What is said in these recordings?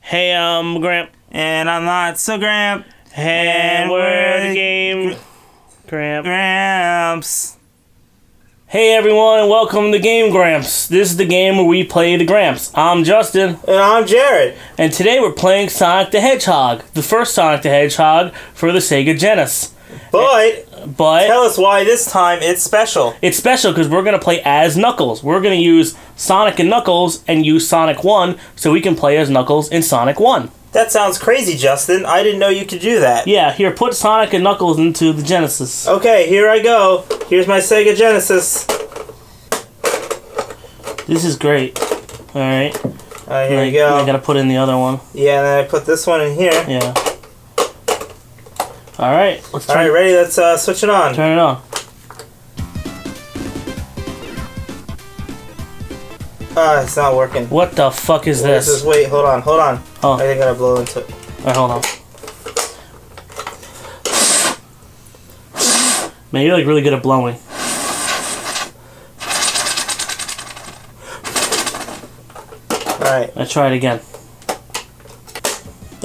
Hey, Gramp. And I'm not so Gramp. And we're the game Grumps. Hey everyone, and welcome to Game Grumps. This is the game where we play the Gramps. I'm Justin. And I'm Jared. And today we're playing Sonic the Hedgehog. The first Sonic the Hedgehog for the Sega Genesis. But tell us why this time it's special. It's special because we're going to play as Knuckles. We're going to use Sonic and Knuckles and use Sonic 1 so we can play as Knuckles in Sonic 1. That sounds crazy, Justin. I didn't know you could do that. Yeah, here, put Sonic and Knuckles into the Genesis. Okay, here I go. Here's my Sega Genesis. This is great. Alright. Here you go. I gotta put in the other one. Yeah, and then I put this one in here. Yeah. Alright, let's Alright, ready? Let's switch it on. Turn it on. It's not working. What the fuck is this? Wait, hold on. Oh. I think I gotta blow into it. Alright, hold on. Man, you're like really good at blowing. Alright. Let's try it again.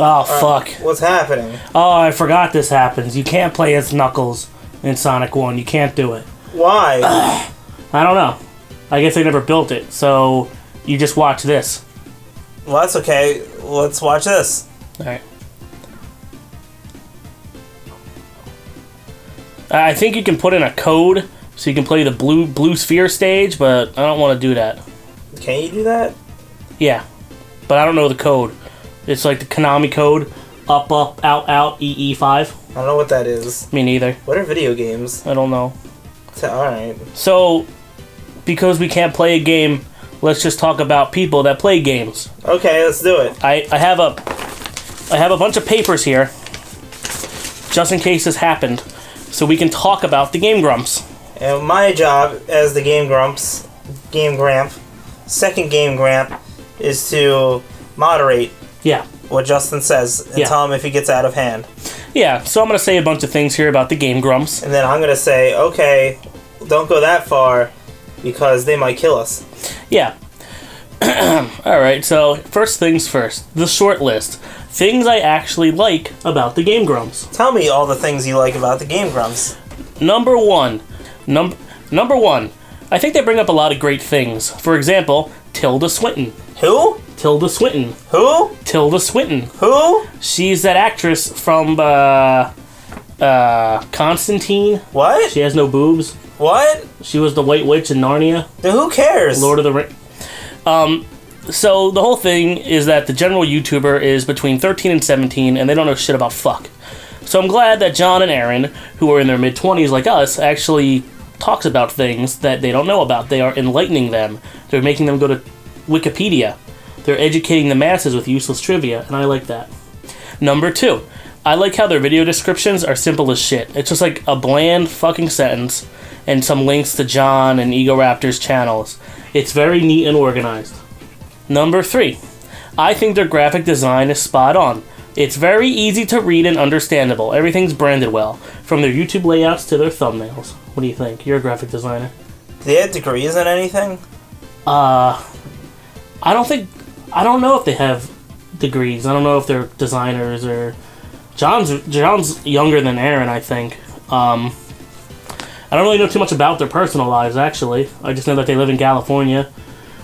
Oh, fuck. What's happening? Oh, I forgot this happens. You can't play as Knuckles in Sonic 1. You can't do it. Why? I don't know. I guess they never built it, so you just watch this. Well, that's okay. Let's watch this. Alright. I think you can put in a code so you can play the blue sphere stage, but I don't want to do that. Can you do that? Yeah, but I don't know the code. It's like the Konami code, up, out, EE5. I don't know what that is. Me neither. What are video games? I don't know. Alright. So, because we can't play a game, let's just talk about people that play games. Okay, let's do it. I have a bunch of papers here, just in case this happened, so we can talk about the Game Grumps. And my job as the Game Gramp, second Game Gramp, is to moderate Yeah. what Justin says and tell him if he gets out of hand. Yeah, so I'm going to say a bunch of things here about the Game Grumps. And then I'm going to say, okay, don't go that far because they might kill us. Yeah. Alright, so first things first. The short list. Things I actually like about the Game Grumps. Tell me all the things you like about the Game Grumps. Number one. Number one. I think they bring up a lot of great things. For example, Tilda Swinton. Who? Tilda Swinton. Who? Tilda Swinton. Who? She's that actress from Constantine. What? She has no boobs. What? She was the White Witch in Narnia. Then who cares? Lord of the Rings. So the whole thing is that the general YouTuber is between 13 and 17, and they don't know shit about fuck. So I'm glad that John and Aaron, who are in their mid-20s like us, actually talks about things that they don't know about. They are enlightening them. They're making them go to Wikipedia. They're educating the masses with useless trivia, and I like that. Number two, I like how their video descriptions are simple as shit. It's just like a bland fucking sentence and some links to John and Ego Raptor's channels. It's very neat and organized. Number three, I think their graphic design is spot on. It's very easy to read and understandable. Everything's branded well, from their YouTube layouts to their thumbnails. What do you think? You're a graphic designer. Do they have degrees in anything? I don't know if they have degrees. I don't know if they're designers or... John's younger than Aaron, I think. I don't really know too much about their personal lives, actually. I just know that they live in California.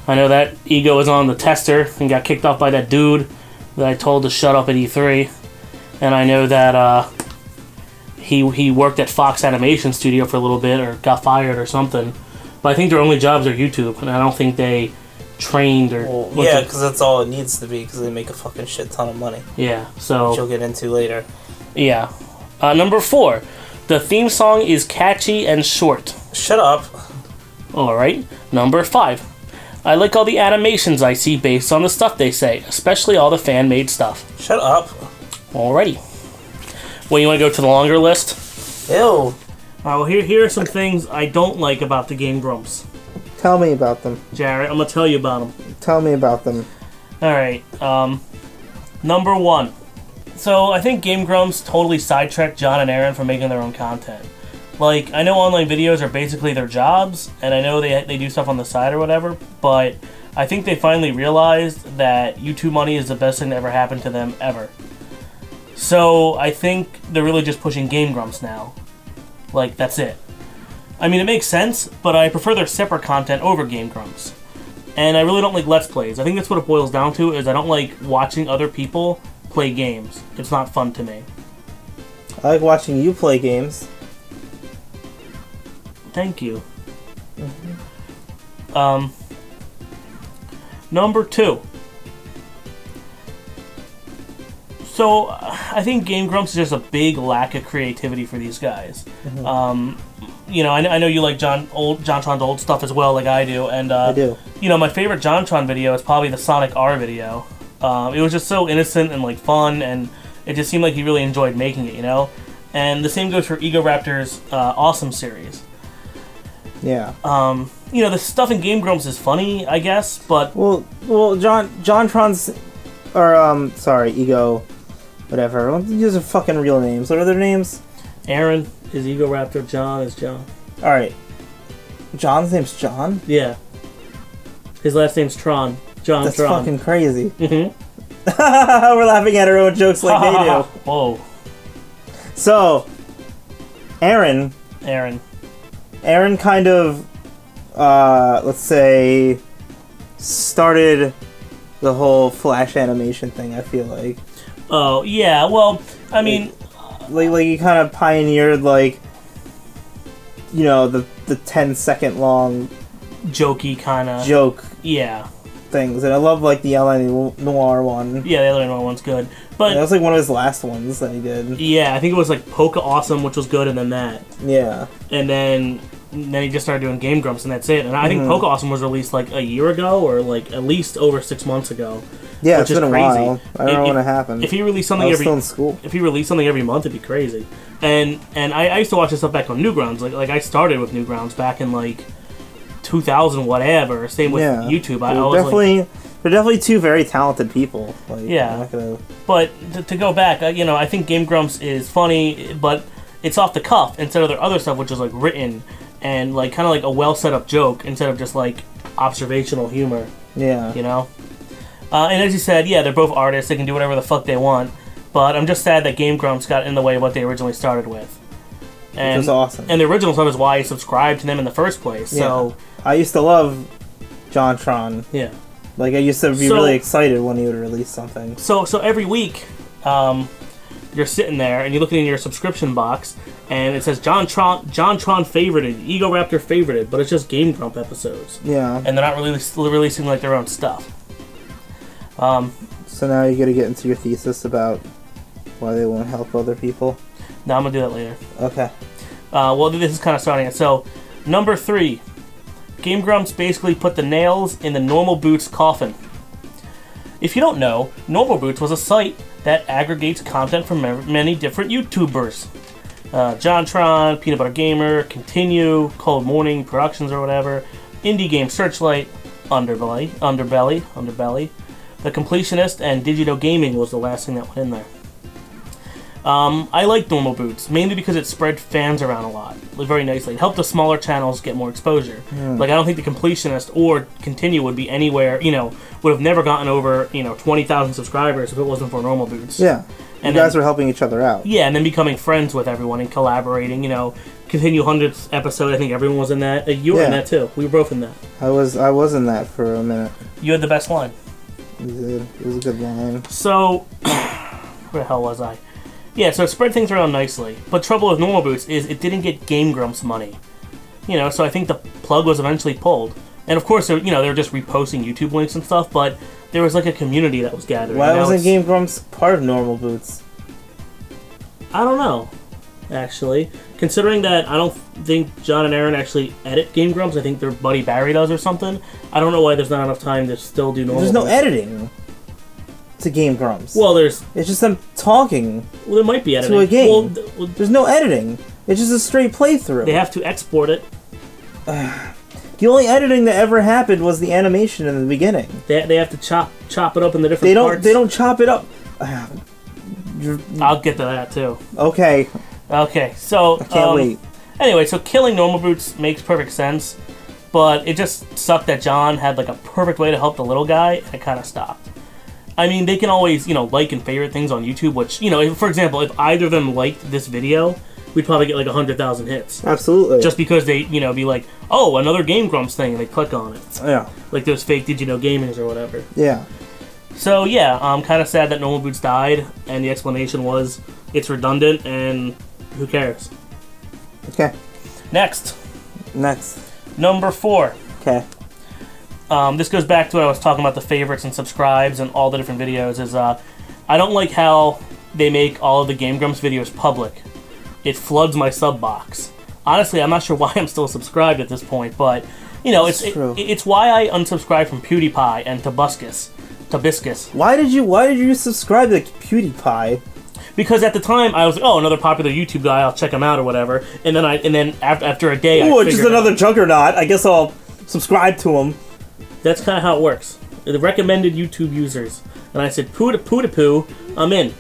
I know that Ego was on the tester and got kicked off by that dude that I told to shut up at E3. And I know that he worked at Fox Animation Studio for a little bit or got fired or something. But I think their only jobs are YouTube, and I don't think they trained or... Well, yeah, because that's all it needs to be, because they make a fucking shit ton of money. Yeah, so... Which you'll get into later. Yeah. Number four. The theme song is catchy and short. Shut up. Alright. Number five. I like all the animations I see based on the stuff they say, especially all the fan-made stuff. Shut up. Alrighty. Well, you want to go to the longer list? Ew. Alright, well, here are some things I don't like about the Game Grumps. Tell me about them. Jared, I'm going to tell you about them. Tell me about them. Alright, number one. So, I think Game Grumps totally sidetracked John and Aaron from making their own content. Like, I know online videos are basically their jobs, and I know they do stuff on the side or whatever, but I think they finally realized that YouTube money is the best thing that ever happened to them ever. So I think they're really just pushing Game Grumps now. Like, that's it. I mean, it makes sense, but I prefer their separate content over Game Grumps. And I really don't like Let's Plays. I think that's what it boils down to, is I don't like watching other people play games. It's not fun to me. I like watching you play games. Thank you. Number 2. So, I think Game Grumps is just a big lack of creativity for these guys. You know, I know you like JonTron's old stuff as well, like I do. And I do. You know, my favorite JonTron video is probably the Sonic R video. It was just so innocent and like fun, and it just seemed like he really enjoyed making it, you know? And the same goes for Ego Raptor's Awesome series. Yeah. You know, the stuff in Game Grumps is funny, I guess, but... Well, JonTron's... Or, sorry, Ego... Whatever. These are fucking real names. What are their names? Aaron is Ego Raptor, John is John. Alright. John's name's John? Yeah. His last name's Tron. John That's Tron. fucking crazy. Mm-hmm. We're laughing at our own jokes like they do. Whoa. So, Aaron kind of, let's say, started the whole Flash animation thing, I feel like. Oh, yeah, well, I mean... Like he kind of pioneered, like, you know, the 10-second long... jokey kind of... joke. Yeah. Things. And I love, like, the LA Noir one. Yeah, the LA Noir one's good. But that was, like, one of his last ones that he did. Yeah, I think it was, like, Polka Awesome, which was good, and then that. Yeah. And then he just started doing Game Grumps, and that's it. And I think Polka Awesome was released, like, a year ago, or, like, at least over 6 months ago. Yeah, it's been a while. I don't know when it happened. If he released something still in school. If he released something every month, it'd be crazy. And I used to watch this stuff back on Newgrounds. Like I started with Newgrounds back in like 2000 whatever. Same with YouTube. They're definitely two very talented people. Like, yeah. But to go back, you know, I think Game Grumps is funny, but it's off the cuff instead of their other stuff, which is like written and like kind of like a well set up joke instead of just like observational humor. Yeah. You know. And as you said, yeah, they're both artists. They can do whatever the fuck they want. But I'm just sad that Game Grumps got in the way of what they originally started with. And, which was awesome. And the original stuff is why I subscribed to them in the first place. Yeah. So I used to love JonTron. Yeah. Like, I used to be really excited when he would release something. So every week, you're sitting there and you look in your subscription box and it says JonTron favorited, Ego Raptor favorited, but it's just Game Grump episodes. Yeah. And they're not really releasing like their own stuff. So now you gotta get into your thesis about why they won't help other people. No, I'm gonna do that later. Okay. Well, this is kind of starting it. So, number 3, Game Grumps basically put the nails in the Normal Boots coffin. If you don't know, Normal Boots was a site that aggregates content from many different YouTubers. JonTron, Peanut Butter Gamer, Continue, Cold Morning Productions or whatever, Indie Game Searchlight, Underbelly, The Completionist, and Digito Gaming was the last thing that went in there. I like Normal Boots, mainly because it spread fans around a lot, very nicely. It helped the smaller channels get more exposure. Like, I don't think The Completionist or Continue would be anywhere, would have never gotten over, 20,000 subscribers if it wasn't for Normal Boots. Yeah. And you guys were helping each other out. Yeah, and then becoming friends with everyone and collaborating, Continue 100th episode, I think everyone was in that. You were in that too. We were both in that. I was in that for a minute. You had the best line. It was a good line. So, where the hell was I? Yeah, so it spread things around nicely. But trouble with Normal Boots is it didn't get Game Grumps money. So I think the plug was eventually pulled. And of course, they're just reposting YouTube links and stuff, but there was like a community that was gathering. Why wasn't Game Grumps part of Normal Boots? I don't know, actually. Considering that I don't think John and Aaron actually edit Game Grumps, I think their buddy Barry does or something. I don't know why there's not enough time to still do Normal There's no Boots. editing to Game Grumps. Well, it's just them talking. Well, there might be editing to a game. Well, there's no editing. It's just a straight playthrough. They have to export it. The only editing that ever happened was the animation in the beginning. They have to chop it up in the different parts. They don't chop it up. I'll get to that too. Okay. Okay, so I can't wait. Anyway, so killing Normal Boots makes perfect sense. But it just sucked that John had like a perfect way to help the little guy, and it kind of stopped. I mean, they can always, like and favorite things on YouTube, which, for example, if either of them liked this video, we'd probably get like 100,000 hits. Absolutely. Just because they, be like, oh, another Game Grumps thing, and they click on it. Yeah. Like those fake Did You Know Gamings or whatever. Yeah. So, yeah, I'm kind of sad that Normal Boots died, and the explanation was it's redundant, and who cares? Okay. Next. Number 4. Okay. This goes back to what I was talking about, the favorites and subscribes and all the different videos, is I don't like how they make all of the Game Grumps videos public. It floods my sub box. Honestly, I'm not sure why I'm still subscribed at this point, but, it's why I unsubscribed from PewDiePie and Tobiscus. Why did you subscribe to PewDiePie? Because at the time I was like, oh, another popular YouTube guy, I'll check him out or whatever. And then after a day, oh, just another juggernaut. I guess I'll subscribe to him. That's kind of how it works. The recommended YouTube users. And I said, poo, I'm in.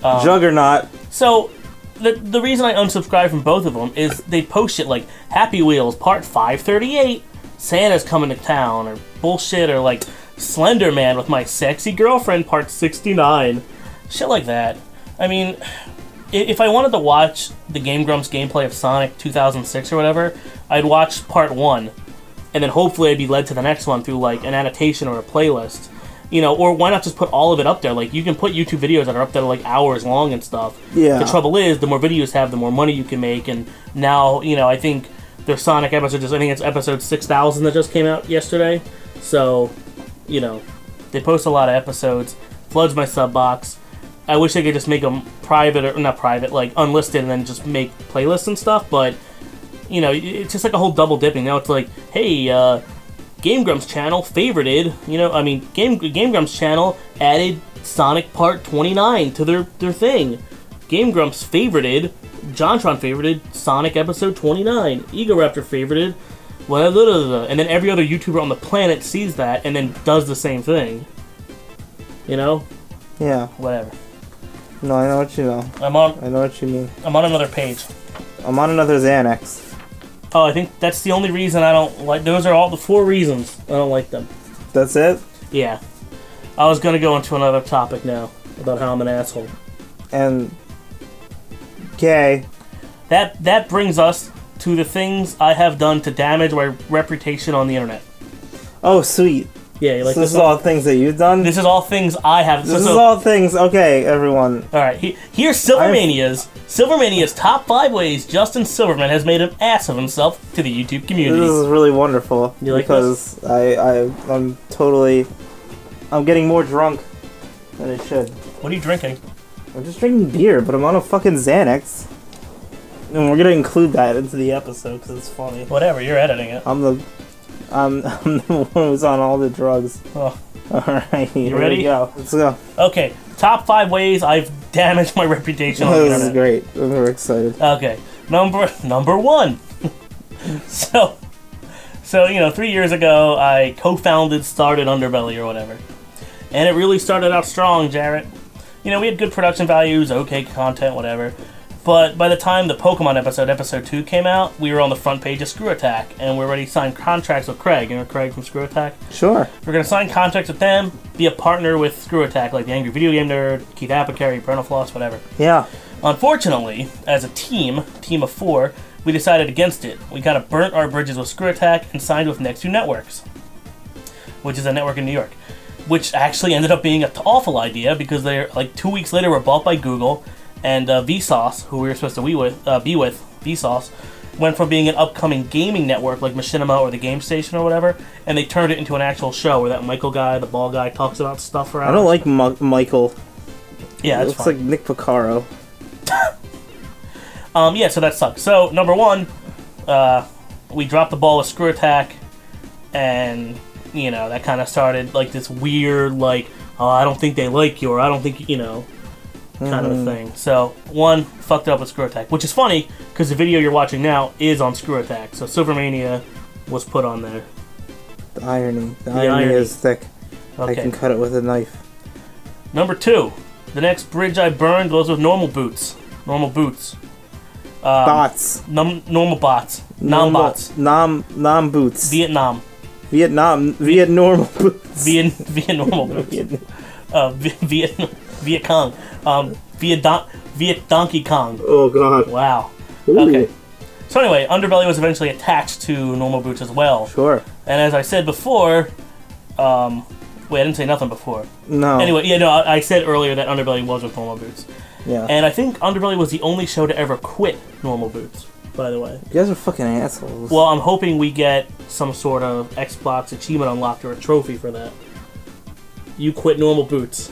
Juggernaut. So, the reason I unsubscribed from both of them is they post shit like, Happy Wheels, part 538, Santa's coming to town, or bullshit, or like, Slender Man with my sexy girlfriend, part 69. Shit like that. I mean, if I wanted to watch the Game Grumps gameplay of Sonic 2006 or whatever, I'd watch part 1. And then hopefully I'd be led to the next one through like an annotation or a playlist. Or why not just put all of it up there? Like, you can put YouTube videos that are up there like hours long and stuff. Yeah. The trouble is, the more videos have, the more money you can make. And now, I think their Sonic episode, I think it's episode 6,000 that just came out yesterday. So, they post a lot of episodes. Floods my sub box. I wish they could just make them private, or not private, like unlisted, and then just make playlists and stuff. But, it's just like a whole double dipping. Now it's like, hey, Game Grumps channel favorited, Game Grumps channel added Sonic Part 29 to their thing. Game Grumps favorited, JonTron favorited Sonic Episode 29. Egoraptor favorited, blah, blah, blah, blah. And then every other YouTuber on the planet sees that and then does the same thing. Yeah. Whatever. No, I know what you know. I know what you mean. I'm on another page. I'm on another Xanax. Oh, I think that's the only reason I don't like... Those are all the 4 reasons I don't like them. That's it? Yeah. I was going to go into another topic now about how I'm an asshole. And... Okay. That brings us to the things I have done to damage my reputation on the internet. Oh, sweet. Yeah, you like so this is all things that you've done? This is all things I have... This is all things... Okay, everyone. Alright, here's Silvermania's top 5 ways Justin Silverman has made an ass of himself to the YouTube community. This is really wonderful. You like because this? I'm getting more drunk than I should. What are you drinking? I'm just drinking beer, but I'm on a fucking Xanax. And we're gonna include that into the episode because it's funny. Whatever, you're editing it. I'm the one who's on all the drugs. Oh. Alright, you ready? Go. Let's go. Okay, top 5 ways I've damaged my reputation on the internet. This is great. I'm very excited. Okay, number 1. So 3 years ago, I started Underbelly or whatever. And it really started out strong, Jarrett. We had good production values, okay content, whatever. But by the time the Pokemon episode 2 came out, we were on the front page of Screw Attack, and we already signed contracts with Craig. You know Craig from Screw Attack? Sure. We're going to sign contracts with them, be a partner with Screw Attack, like the Angry Video Game Nerd, Keith Apicary, Parental Floss, whatever. Yeah. Unfortunately, as a team of 4, we decided against it. We kind of burnt our bridges with Screw Attack and signed with Next 2 Networks, which is a network in New York, which actually ended up being an awful idea because they're, like, 2 weeks later were bought by Google. And Vsauce, who we were supposed to be with, Vsauce, went from being an upcoming gaming network like Machinima or the Game Station or whatever, and they turned it into an actual show where that Michael guy, the ball guy, talks about stuff for hours. I don't like Michael. Yeah, that's looks like Nick Picaro. Yeah, so that sucks. So, number 1, we dropped the ball with Screw Attack, and, that kind of started, like, this weird, like, oh, I don't think they like you, or I don't think, kind of a thing. So, 1, fucked up with Screw Attack, which is funny, because the video you're watching now is on Screw Attack, so Silvermania was put on there. The irony is thick. Okay. I can cut it with a knife. Number 2, the next bridge I burned goes with Normal Boots. Bots. Normal bots. Non-bots. Nom boots. Vietnam. Normal boots. Viet normal boots. Viet Cong. Viet Donkey Kong. Oh god. Wow. Ooh. Okay. So anyway, Underbelly was eventually attached to normal boots as well. Sure. And as I said before, wait, I didn't say nothing before. No. Anyway, yeah, no, I said earlier that Underbelly was with normal boots. Yeah. And I think Underbelly was the only show to ever quit normal boots, by the way. You guys are fucking assholes. Well, I'm hoping we get some sort of Xbox achievement unlocked or a trophy for that. You quit normal boots.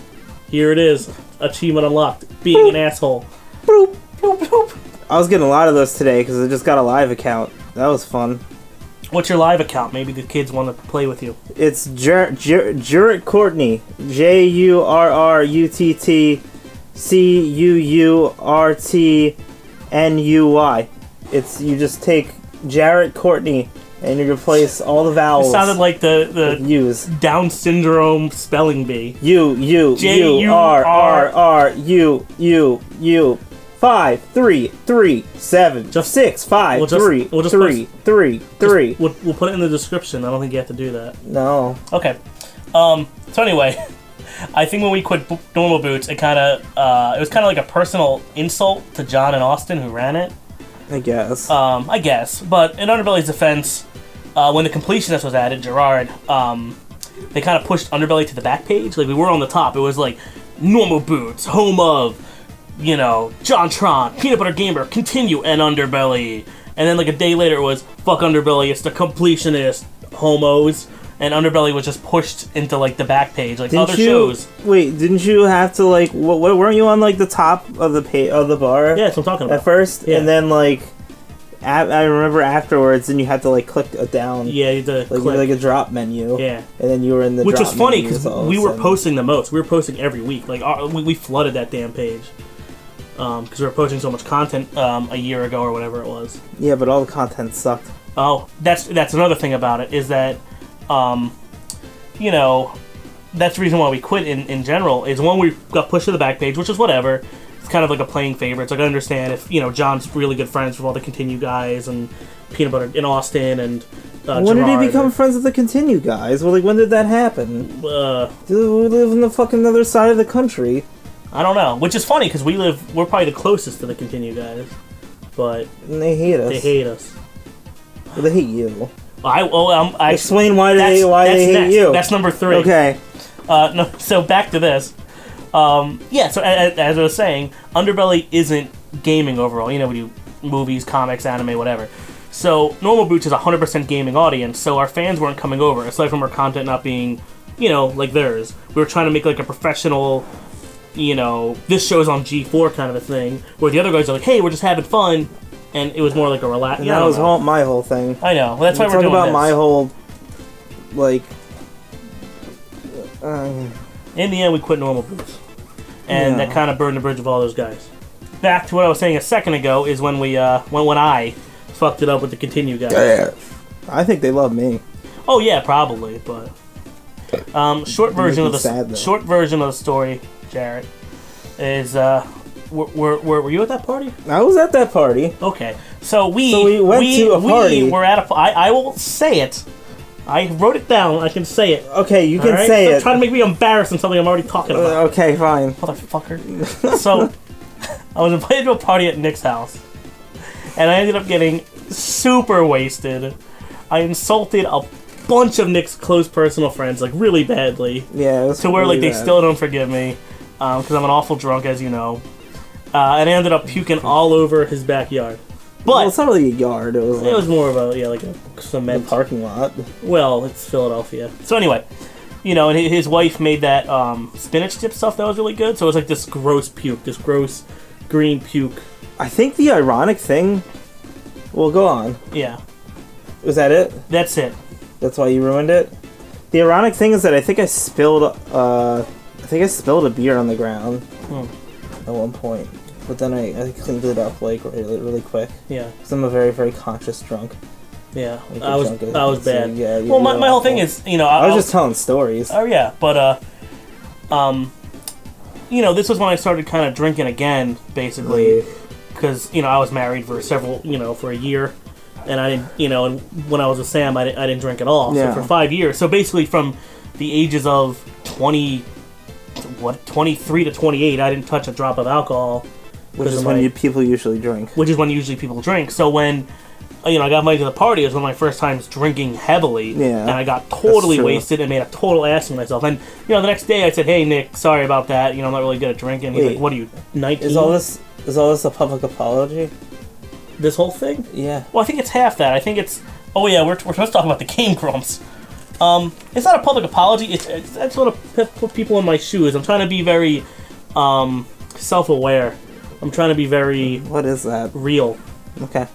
Here it is. Achievement unlocked. Being an asshole. Boop, boop, boop. I was getting a lot of those today because I just got a live account. That was fun. What's your live account? Maybe the kids want to play with you. It's Jurrt Courtney. JURRUTTCUURTNUY. It's you just take Jarrett Courtney and you replace all the vowels. It sounded like the U's. Down syndrome spelling bee. U. 5, 3, 3, 7, Just 6, 5, we'll 3, we'll 3, 3, 3. We'll put it in the description. I don't think you have to do that. No. Okay. So anyway, I think when we quit normal boots, it was kind of like a personal insult to John and Austin who ran it. I guess. But in Underbelly's defense, when the completionist was added, Gerard, they kind of pushed Underbelly to the back page. Like we were on the top. It was like normal boots, home of, John Tron, Peanut Butter Gamer, Continue, and Underbelly. And then like a day later it was fuck Underbelly, it's the completionist, homos. And Underbelly was just pushed into like the back page, like other shows. Wait, didn't you have to like? Weren't you on like the top of the bar? Yeah, that's what I'm talking about. At first, yeah. And then like, I remember afterwards, and you had to like click down. Yeah, you had to click. Like a drop menu. Yeah, and then you were in the. Which drop was funny menu, because we were posting the most. We were posting every week. Like we flooded that damn page. Because we were posting so much content a year ago or whatever it was. Yeah, but all the content sucked. Oh, that's another thing about it is that, that's the reason why we quit in general. Is one, we got pushed to the back page, which is whatever. It's kind of like a playing favorites. Like I understand if John's really good friends with all the Continue guys and Peanut Butter in Austin and. When did he become friends with the Continue guys? Well, like when did that happen? We live on the fucking other side of the country. I don't know, which is funny because we're probably the closest to the Continue guys, but and they hate us. They hate us. Well, they hate you. I explain why they hate you. That's number 3. Okay. No, so back to this. So as I was saying, Underbelly isn't gaming overall. We do movies, comics, anime, whatever. So Normal Boots is a 100% gaming audience. So our fans weren't coming over, aside from our content not being, like theirs. We were trying to make like a professional. This show's on G4 kind of a thing, where the other guys are like, hey, we're just having fun, and it was more like a relax. And that was my whole thing. I know. Well, that's why we're doing about this. My whole, like. In the end, we quit Normal Boots, and that kind of burned the bridge of all those guys. Back to what I was saying a second ago is when we when I fucked it up with the Continue guys. Yeah. I think they love me. Oh yeah, probably, but short version of the story. Jarrett, is were you at that party? I was at that party. Okay, so we went to a party. We were at I will say it. I wrote it down. I can say it. Okay, you can say it. Trying to make me embarrassed in something I'm already talking about. Okay, fine. Motherfucker. So I was invited to a party at Nick's house, and I ended up getting super wasted. I insulted a bunch of Nick's close personal friends, like really badly. Yeah, it was to where really like they bad. still don't forgive me, because I'm an awful drunk, as you know. And I ended up puking all over his backyard. But it's not really a yard. It was more of a cement parking lot. Well, it's Philadelphia. So anyway, and his wife made that spinach dip stuff that was really good. So it was like this gross puke, this gross green puke. I think the ironic thing. Well, go on. Yeah. Was that it? That's it. That's why you ruined it? The ironic thing is that I think I spilled a beer on the ground at one point. But then I cleaned it up like really quick. Yeah. Because I'm a very, very conscious drunk. Yeah. I was bad. So, yeah, well, my whole thing is, I was just telling stories. Oh, yeah. But, this was when I started kind of drinking again, basically. because I was married for for a year, and I didn't, and when I was with Sam, I didn't drink at all. Yeah. So for 5 years, so basically from the ages of 23 to 28, I didn't touch a drop of alcohol. Which is when people usually drink. Which is when usually people drink. So when, I got invited to the party, it was one of my first times drinking heavily. Yeah. And I got totally wasted and made a total ass of myself. And, the next day I said, hey, Nick, sorry about that. I'm not really good at drinking. He's like, what are you, 19? Is all this a public apology? This whole thing? Yeah. Well, I think it's half that. I think it's... Oh, yeah, we're supposed to talk about the game, Grumps. It's not a public apology. It's sort of put people in my shoes. I'm trying to be very self-aware. I'm trying to be very... What is that? Real. Okay.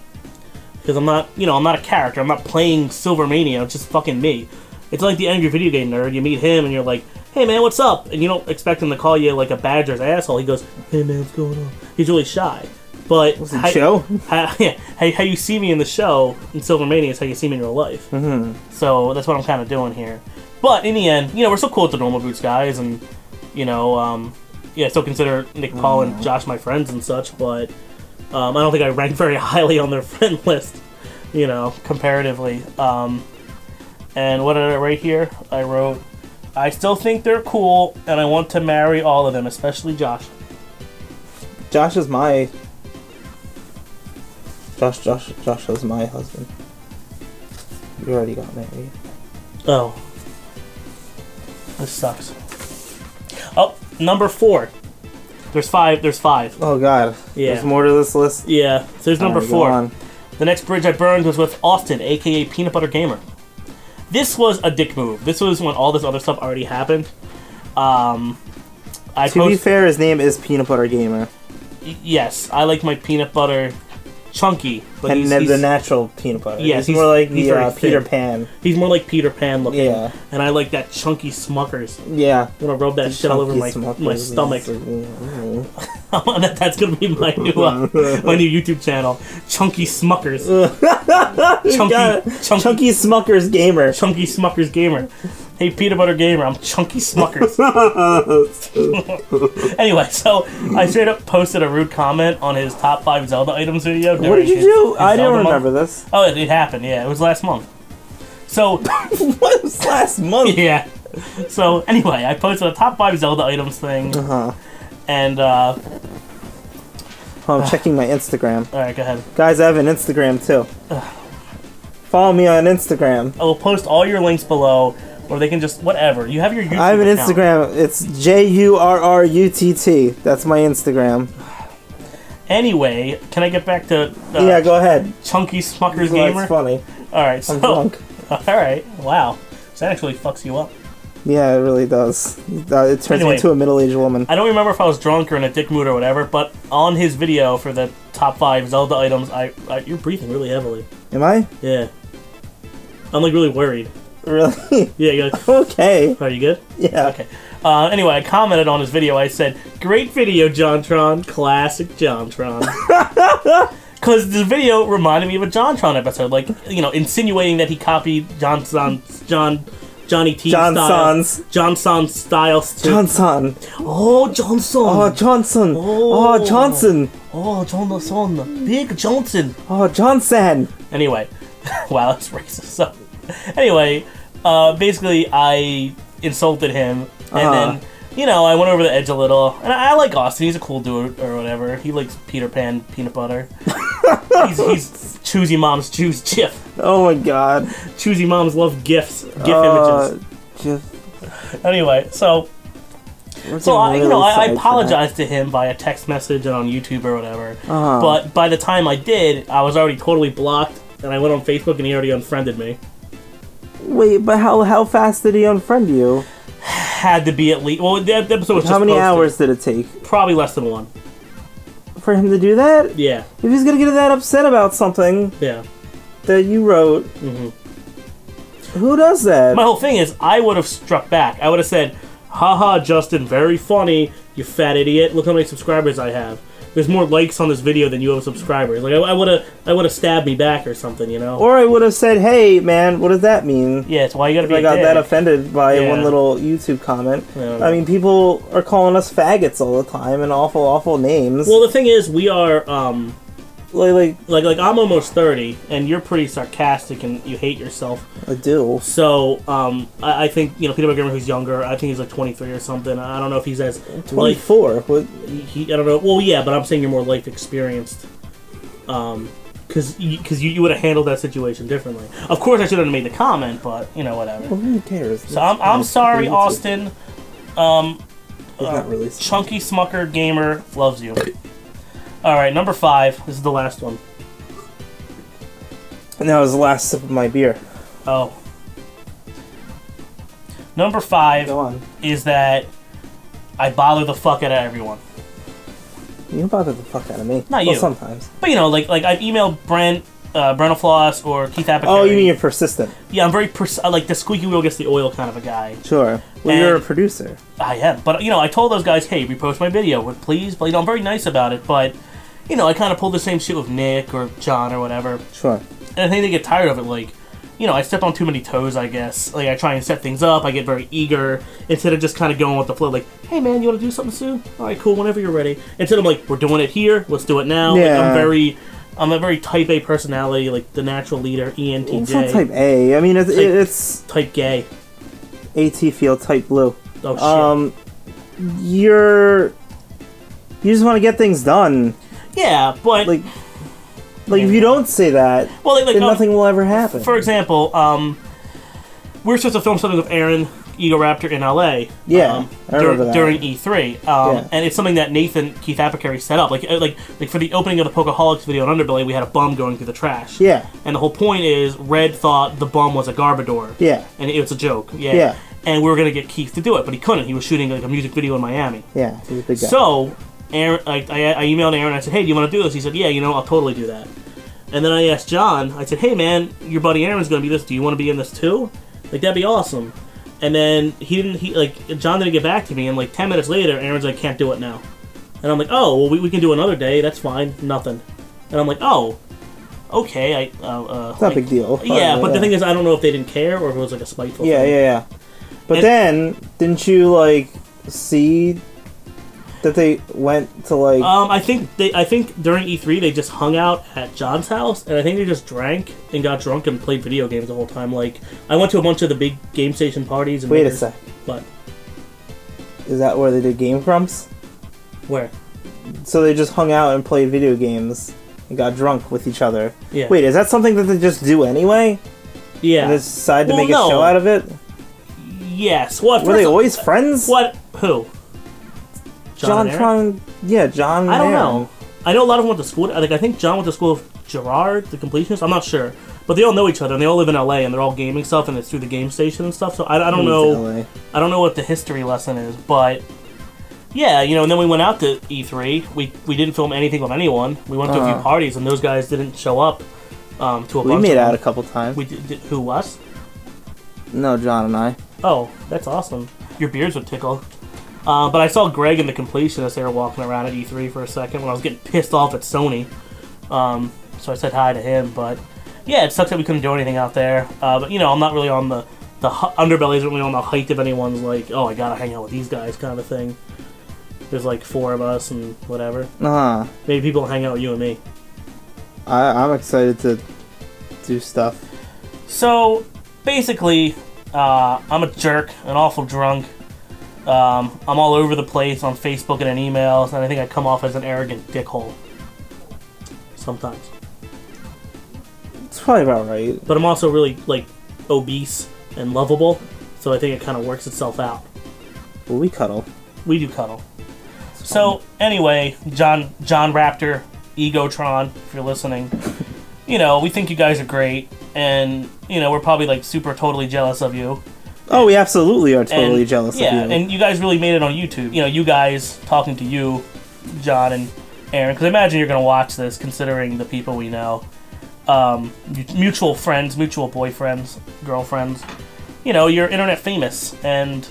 Because I'm not, I'm not a character. I'm not playing SILVERMANIA. It's just fucking me. It's like the angry video game nerd. You meet him and you're like, hey man, what's up? And you don't expect him to call you like a badger's asshole. He goes, hey man, what's going on? He's really shy. But show? How you see me in the show in SILVERMANIA is how you see me in real life. Mm-hmm. So that's what I'm kind of doing here. But in the end, we're still cool with the Normal Boots guys, and I still consider Nick, Paul, and Josh my friends and such. But I don't think I rank very highly on their friend list, comparatively. And what did I write here? I wrote, I still think they're cool, and I want to marry all of them, especially Josh. Josh is my husband. You already got married. Oh. This sucks. Oh, number 4. There's 5. Oh god. Yeah. There's more to this list? Yeah. So there's number 4. The next bridge I burned was with Austin, aka Peanut Butter Gamer. This was a dick move. This was when all this other stuff already happened. To be fair, his name is Peanut Butter Gamer. Yes, I like my peanut butter chunky, but he's the natural peanut butter. Yes, he's more like the Peter Pan. He's more like Peter Pan looking. Yeah, and I like that chunky Smuckers. Yeah, I'm gonna rub that shit all over my stomach. That's gonna be my new YouTube channel, Chunky Smuckers. Chunky Smuckers Gamer. Chunky Smuckers Gamer. Hey, Peanut Butter Gamer, I'm Chunky Smuckers. Anyway, so I straight up posted a rude comment on his top 5 Zelda items video. What did you do? I don't remember this. Oh, it happened, yeah. It was last month. So... What was last month? Yeah. So, anyway, I posted a top 5 Zelda items thing. Uh-huh. And, I'm checking my Instagram. Alright, go ahead. Guys, I have an Instagram, too. Follow me on Instagram. I will post all your links below. Or they can just, whatever. You have your YouTube I have an account. Instagram. It's JURRUTT. That's my Instagram. Anyway, can I get back to... yeah, go ahead. Chunky Smuckers Gamer? That's funny. Alright, so... I'm drunk. Alright, wow. So that actually fucks you up. Yeah, it really does. It turns me into a middle-aged woman. I don't remember if I was drunk or in a dick mood or whatever, but on his video for the top 5 Zelda items, you're breathing really heavily. Am I? Yeah. I'm like really worried. Really? Yeah, you're like, okay. Are you good? Yeah. Okay. Anyway, I commented on his video. I said, great video, JonTron. Classic JonTron. Because the video reminded me of a JonTron episode. Like, insinuating that he copied Johnny T style. Johnson style. Johnson. Oh, Johnson. Oh, Johnson. Oh, Johnson. Oh, Johnson. Big Johnson. Oh, Johnson. Anyway. Wow, that's racist. So, anyway, basically, I insulted him, and then, I went over the edge a little. And I like Austin. He's a cool dude, or whatever. He likes Peter Pan peanut butter. he's choosy moms choose GIF. Oh my god. Choosy moms love GIFs. GIF images. Anyway, so I apologized to him via text message and on YouTube or whatever. But by the time I did, I was already totally blocked. And I went on Facebook and he already unfriended me. Wait, but how fast did he unfriend you? Had to be at least... Well, the episode was just How many posted. hours did it take? Probably less than 1. For him to do that? Yeah. If he's gonna get that upset about something that you wrote, who does that? My whole thing is, I would have struck back. I would have said, haha, Justin, very funny, you fat idiot. Look how many subscribers I have. There's more likes on this video than you have subscribers. Like, I would have stabbed me back or something, Or I would have said, hey, man, what does that mean? Yeah, it's why you gotta be I got that offended by one little YouTube comment. I mean, people are calling us faggots all the time and awful, awful names. Well, the thing is, we are, Like I'm almost 30, and you're pretty sarcastic and you hate yourself. I do. So I think Peanut Gamer, who's younger, I think he's like 23 or something. I don't know if he's as 24. What? I don't know. Well, yeah, but I'm saying you're more life experienced. Because you would have handled that situation differently. Of course, I should have made the comment, but whatever. Well, who cares? So I'm sorry, Austin. Not really. Chunky Smucker Gamer loves you. All right, number 5. This is the last one. And that was the last sip of my beer. Oh. Number 5 Go on. is that I bother the fuck out of everyone. You bother the fuck out of me. Not you. Sometimes. But like I've emailed Brent, Brenofloss, or Keith Apicary. Oh, you mean you're persistent? Yeah, I'm very like the squeaky wheel gets the oil kind of a guy. Sure. Well, you're a producer. I am, but I told those guys, hey, repost my video, please. But I'm very nice about it. But I kind of pulled the same shit with Nick or John or whatever. Sure. And I think they get tired of it. Like, I step on too many toes, I guess. Like, I try and set things up. I get very eager instead of just kind of going with the flow. Like, hey, man, you want to do something soon? All right, cool, whenever you're ready. Instead of like, we're doing it here. Let's do it now. Yeah. Like, I'm a very type A personality, like the natural leader, ENTJ. It's not type A. I mean, it's type gay. AT field type blue. Oh, shit. You just want to get things done. Yeah, but... Like if you don't say that, then nothing will ever happen. For example, we're supposed to film something with Aaron, Ego Raptor, in LA. Yeah, I remember that. During E3. And it's something that Nathan, Keith Apicary, set up. Like for the opening of the Pokeholics video on Underbelly, we had a bum going through the trash. Yeah. And the whole point is, Red thought the bum was a Garbodor. Yeah. And it was a joke. Yeah. Yeah. And we were going to get Keith to do it, but he couldn't. He was shooting like a music video in Miami. Yeah, he's a big guy. So, Aaron, I emailed Aaron, I said, hey, do you want to do this? He said, yeah, I'll totally do that. And then I asked John, I said, hey man, your buddy Aaron's going to be this, do you want to be in this too? Like, that'd be awesome. And then John didn't get back to me, and like 10 minutes later, Aaron's like, can't do it now. And I'm like, oh, well, we can do another day, that's fine, nothing. And I'm like, oh, okay, it's not a big deal. Yeah, but the thing is, I don't know if they didn't care, or if it was like a spiteful thing. Yeah. But then, didn't you see that they went to I think during E3 they just hung out at John's house, and I think they just drank and got drunk and played video games the whole time. Like, I went to a bunch of the big game station parties. And wait a sec. What? Is that where they did Game Grumps? Where? So they just hung out and played video games and got drunk with each other. Yeah. Wait, is that something that they just do anyway? Yeah. And they decide to make a show out of it? Yes. What? Were they always friends? What? Who? John and John. I don't know. I know a lot of them went to school. I think John went to school with Gerard, the completionist. I'm not sure, but they all know each other and they all live in LA and they're all gaming stuff and it's through the game station and stuff. So I don't know. LA. I don't know what the history lesson is, but yeah, and then we went out to E3. We didn't film anything with anyone. We went to a few parties and those guys didn't show up. To a bunch. We made out a couple times. We did. Who was? No, John and I. Oh, that's awesome. Your beards would tickle. But I saw Greg and the completionist. They were walking around at E3 for a second when I was getting pissed off at Sony. So I said hi to him. But yeah, it sucks that we couldn't do anything out there. But I'm not really on the underbelly isn't really on the height of anyone's like, oh, I gotta hang out with these guys kind of thing. There's like 4 of us and whatever. Maybe people hang out with you and me. I'm excited to do stuff. So basically, I'm a jerk, an awful drunk. I'm all over the place on Facebook and in emails, and I think I come off as an arrogant dickhole. Sometimes. It's probably about right. But I'm also really, obese and lovable, so I think it kind of works itself out. Well, we cuddle. We do cuddle. So, anyway, John Raptor, Egotron, if you're listening, we think you guys are great, and, we're probably, super totally jealous of you. Oh, we absolutely are totally jealous of you. Yeah, and you guys really made it on YouTube. You guys talking to you, John and Aaron, because I imagine you're going to watch this, considering the people we know. Mutual friends, mutual boyfriends, girlfriends. You're internet famous, and,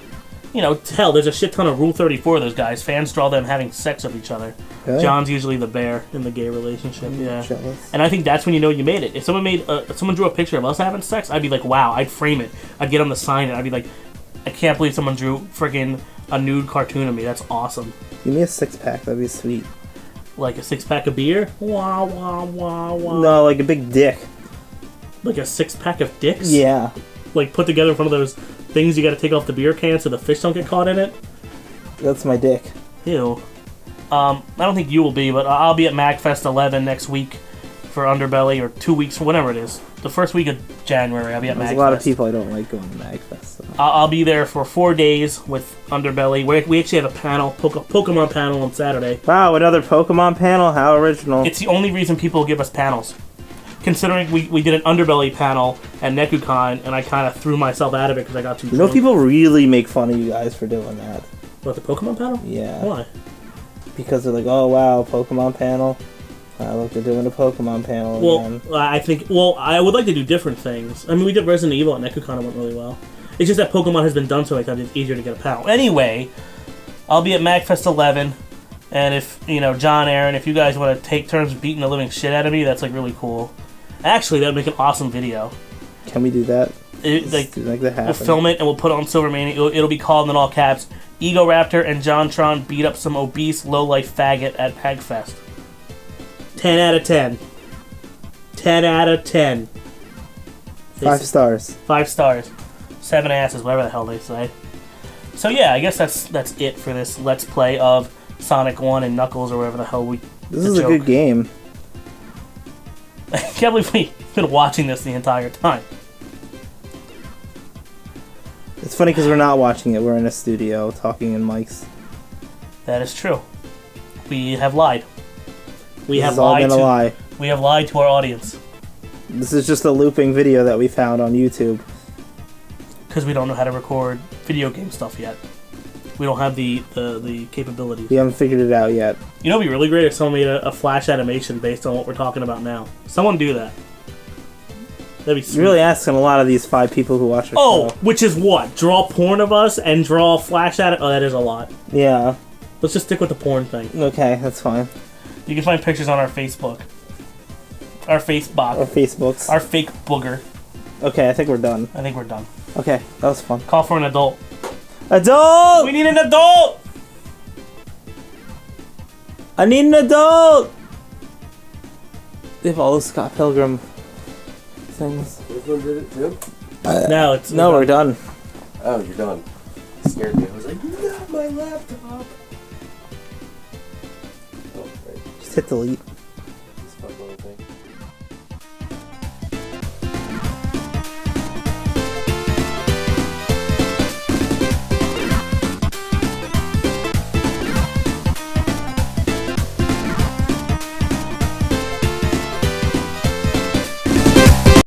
hell, there's a shit ton of Rule 34 of those guys. Fans draw them having sex with each other. Okay. John's usually the bear in the gay relationship. Yeah, jealous. And I think that's when you know you made it. If someone drew a picture of us having sex, I'd be like, wow. I'd frame it. I'd get them to sign it. I'd be like, I can't believe someone drew friggin' a nude cartoon of me. That's awesome. Give me a 6-pack. That'd be sweet. Like a 6-pack of beer? Wah, wah, wah, wah. No, like a big dick. Like a 6-pack of dicks? Yeah. Like put together in front of those things you gotta take off the beer can so the fish don't get caught in it? That's my dick. Ew. I don't think you will be, but I'll be at MagFest 11 next week for Underbelly, or 2 weeks, whatever it is. The first week of January, I'll be at MagFest. There's a lot of people I don't like going to MagFest. So. I'll be there for 4 days with Underbelly. We actually have a panel, Pokemon panel on Saturday. Wow, another Pokemon panel? How original. It's the only reason people give us panels. Considering we did an Underbelly panel at NekuCon, and I kind of threw myself out of it because I got too drunk. You know, people really make fun of you guys for doing that. What, the Pokemon panel? Yeah. Why? Because they're like, oh wow, Pokemon panel. Look, they're doing a Pokemon panel again. Well, I would like to do different things. I mean, we did Resident Evil at NekuCon, it went really well. It's just that Pokemon has been done so many times, it's easier to get a panel. Anyway, I'll be at MagFest 11, and if, John, Aaron, if you guys want to take turns beating the living shit out of me, that's, like, really cool. Actually, that would make an awesome video. Can we do that? Like that happen. We'll film it, and we'll put it on SILVERMANIA. It'll be called in all caps, Ego Raptor and JonTron beat up some obese, low-life faggot at MagFest. 10 out of 10. 10 out of 10. 5 stars. 5 stars. 7 asses, whatever the hell they say. So yeah, I guess that's it for this Let's Play of Sonic 1 and Knuckles, or whatever the hell we... This is a good game. I can't believe we've been watching this the entire time. It's funny because we're not watching it. We're in a studio talking in mics. That is true. We have lied. We have lied to our audience. This is just a looping video that we found on YouTube. Because we don't know how to record video game stuff yet. We don't have the capabilities. We haven't figured it out yet. You know, it'd be really great if someone made a Flash animation based on what we're talking about now. Someone do that. That'd be sweet. You're really asking a lot of these 5 people who watch our show. Which is what? Draw porn of us and draw Flash at it? Oh, that is a lot. Yeah. Let's just stick with the porn thing. Okay, that's fine. You can find pictures on our Facebook. Our Facebook. Our Facebooks. Our fake booger. Okay, I think we're done. I think we're done. Okay, that was fun. Call for an adult. Adult! We need an adult! I need an adult! They have all those Scott Pilgrim things. This one did it too? No, we're done. Oh, you're done. Scared me. I was like, not my laptop. Oh, right. Just hit delete.